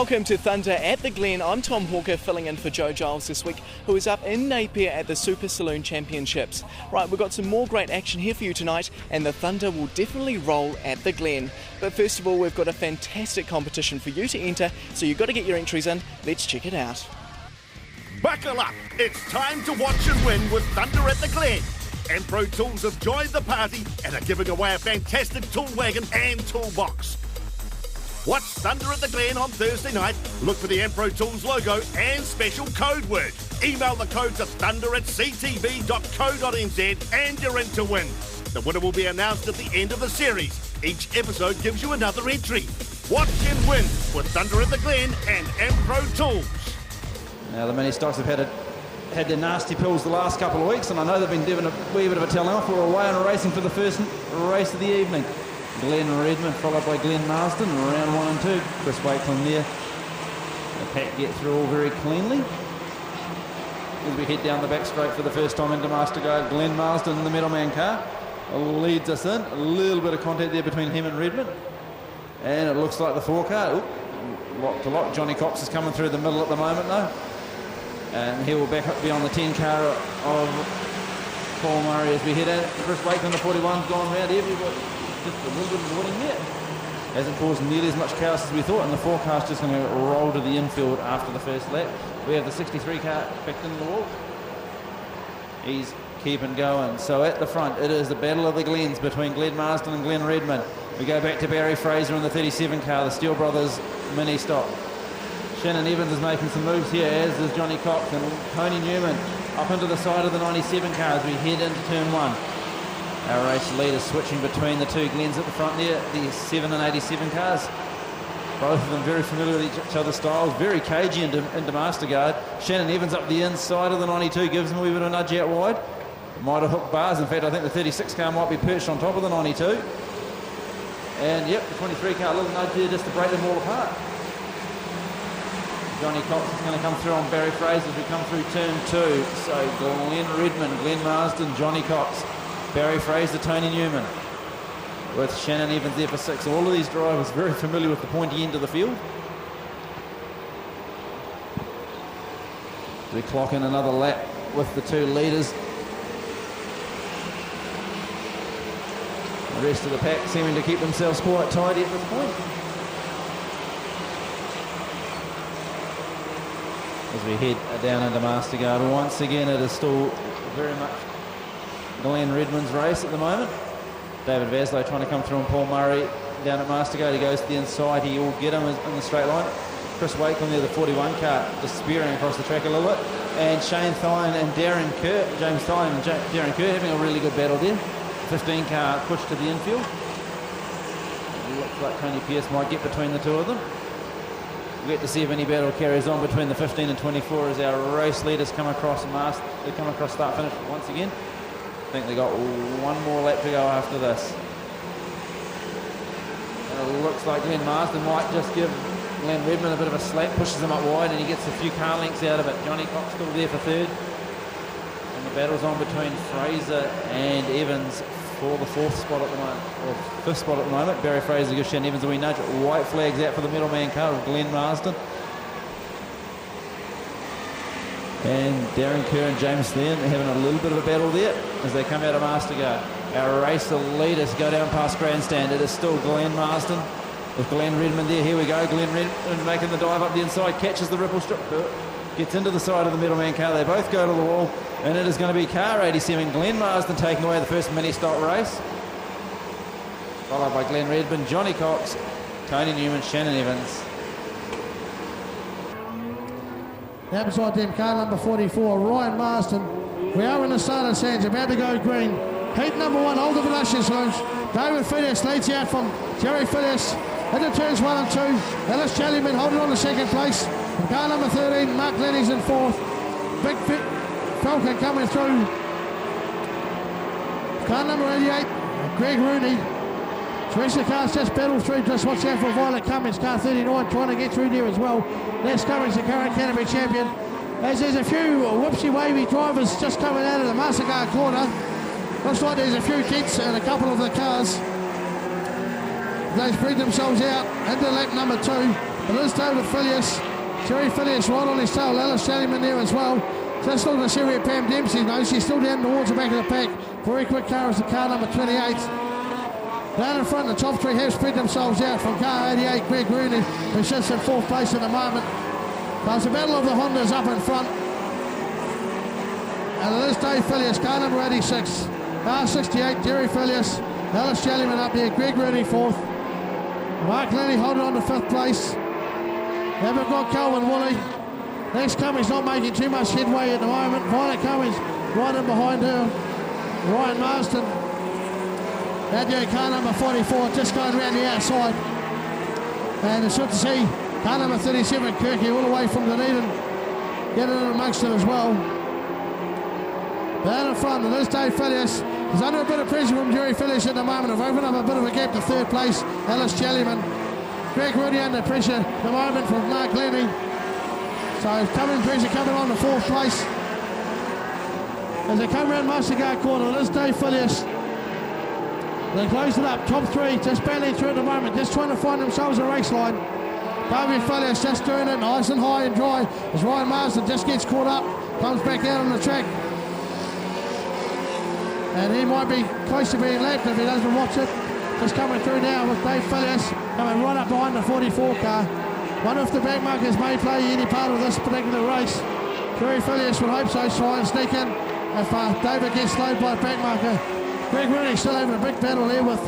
Welcome to Thunder at the Glen. I'm Tom Hawker, filling in for Joe Giles this week, who is up in Napier at the Super Saloon Championships. Right, we've got some more great action here for you tonight, and the Thunder will definitely roll at the Glen. But first of all, we've got a fantastic competition for you to enter, so you've got to get your entries in. Let's check it out. Buckle up, it's time to watch and win with Thunder at the Glen. AmPro Tools have joined the party and are giving away a fantastic tool wagon and toolbox. Watch Thunder at the Glen on Thursday night. Look for the AmPro Tools logo and special code word. Email the code to thunder@ctv.co.nz and you're in to win. The winner will be announced at the end of the series. Each episode gives you another entry. Watch and win with Thunder at the Glen and AmPro Tools. Now the mini stocks have had their nasty pills the last couple of weeks, and I know they've been given a wee bit of a telling off. We're away on racing for the first race of the evening. Glen Redmond followed by Glen Marsden in round 1 and 2. Chris Wakeland there. The pack get through all very cleanly. As we head down the back straight for the first time into Master Guide, Glen Marsden in the middleman car leads us in. A little bit of contact there between him and Redmond. And it looks like the 4 car, lock to lock. Johnny Cox is coming through the middle at the moment though. And he will back up beyond the 10 car of Paul Murray as we head in. Chris Wakeland, the 41's gone round everybody. Just a little bit of warning there. Hasn't caused nearly as much chaos as we thought, and the 4 car's just going to roll to the infield after the first lap. We have the 63 car backed into the wall. He's keeping going. So at the front, it is the battle of the Glens between Glen Marsden and Glen Redmond. We go back to Barry Fraser in the 37 car, the Steele Brothers mini stock. Shannon Evans is making some moves here, as is Johnny Cox, and Tony Newman up into the side of the 97 car as we head into turn 1. Our race leaders switching between the two Glens at the front there, the 7 and 87 cars. Both of them very familiar with each other's styles, very cagey into Masterguard. Shannon Evans up the inside of the 92, gives him a wee bit of a nudge out wide. Might have hooked bars. In fact, I think the 36 car might be perched on top of the 92. And yep, the 23 car, a little nudge there just to break them all apart. Johnny Cox is going to come through on Barry Fraser as we come through turn 2. So Glen Redmond, Glen Marsden, Johnny Cox, Barry Fraser, Tony Newman, with Shannon Evans there for 6. All of these drivers very familiar with the pointy end of the field. We clock in another lap with the two leaders. The rest of the pack seeming to keep themselves quite tidy at this point. As we head down into Masterguard, once again it is still very much Glen Redmond's race at the moment. David Vaslow trying to come through on Paul Murray down at Masterguard. He goes to the inside, he will get him in the straight line. Chris Wakeland there, the 41 car, just spearing across the track a little bit. And Shane Thine and Darren Kerr, James Thine and Darren Kerr having a really good battle there. 15 car pushed to the infield. It looks like Tony Pearce might get between the two of them. We'll get to see if any battle carries on between the 15 and 24 as our race leaders come across start finish once again. I think they got one more lap to go after this. And it looks like Glen Marsden might just give Glen Redmond a bit of a slap, pushes him up wide, and he gets a few car lengths out of it. Johnny Cox still there for 3rd. And the battle's on between Fraser and Evans for the 4th spot at the moment, or 5th spot at the moment. Barry Fraser gives Shannon Evans a wee nudge. White flags out for the middleman car of Glen Marsden. And Darren Kerr and James Thien having a little bit of a battle there as they come out of Masterguard. Our race leaders go down past Grandstand. It is still Glen Marsden with Glen Redmond there. Here we go. Glen Redmond making the dive up the inside, catches the ripple strip, gets into the side of the middleman car. They both go to the wall, and it is going to be car 87. Glen Marsden taking away the first mini stock race, followed by Glen Redmond, Johnny Cox, Tony Newman, Shannon Evans. Now beside them, car number 44, Ryan Marsden. We are in the starter stands, about to go green. Heat number 1, Older Productions Lounge. David Fiddes leads out from Jerry Fiddes into turns 1 and 2. Ellis Jellyman holding on to 2nd place. And car number 13, Mark Lenny's in 4th. Big Falcon coming through. Car number 88, Greg Rooney. The rest of the cars just battle through. Just watch out for Violet Cummins, car 39, trying to get through there as well. Les Cummins, the current Canterbury champion. As there's a few whoopsie-wavy drivers just coming out of the Masterguard corner. Looks like there's a few kids and a couple of the cars. They spread themselves out into lap number 2. But it is David Phileas. Jerry Phileas right on his tail. Alice Jellyman there as well. Just looking to see where Pam Dempsey goes. She's still down towards the back of the pack. Very quick car is the car number 28. Down in front, the top three have spread themselves out from car 88, Greg Rooney, who sits in 4th place at the moment. But it's a battle of the Hondas up in front. And it is Dave Phileas, car number 86. Car 68, Jerry Phileas. Alice Jellyman up there, Greg Rooney 4th. Mark Lenny holding on to 5th place. Then we've got Calvin Woolley. Next Cummings not making too much headway at the moment. Violet Cummings right in behind her. Ryan Marston. That there, car number 44, just going around the outside. And it's good to see car number 37, Kirky, all the way from Dunedin, getting in amongst it as well. Down in front, it is Dave Phileas. He's under a bit of pressure from Jerry Phileas at the moment. Have opened up a bit of a gap to 3rd place, Alice Jellyman. Greg Rooney under pressure at the moment from Mark Lenny. So coming pressure coming on to 4th place. As they come around Mastercard corner, it is Dave Phileas. They close it up, top 3 just barely through at the moment, just trying to find themselves a race line. David Phileas just doing it nice and high and dry as Ryan Marsden just gets caught up, comes back down on the track. And he might be close to being lapped if he doesn't watch it. Just coming through now with Dave Phileas coming right up behind the 44 car. Wonder if the back markers may play any part of this particular race. Jerry Phileas would hope so, try and sneak in if David gets slowed by a back marker. Greg Rooney still having a big battle there with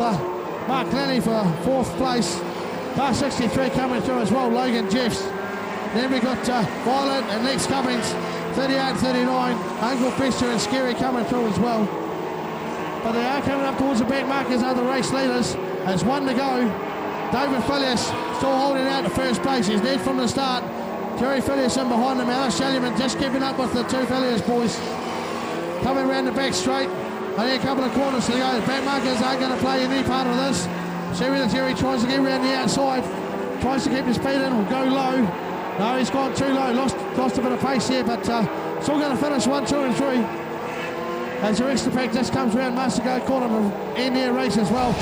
Mark Lenny for 4th place. Car 63 coming through as well, Logan Jeffs. Then we got Violet and Lex Cummings, 38-39. Uncle Pester and Scary coming through as well. But they are coming up towards the back markers, are the race leaders. There's 1 to go. David Phileas still holding out to 1st place. He's led from the start. Jerry Phileas in behind him. Alice Jellyman just keeping up with the 2 Phileas boys. Coming around the back straight. Only a couple of corners to go. The back markers aren't going to play any part of this. See whether Jerry tries to get around the outside. Tries to keep his speed in or go low. No, he's gone too low. Lost a bit of pace here, but still going to finish 1, 2 and 3. As the rest of the pack just comes around Mastercard corner to end their race as well.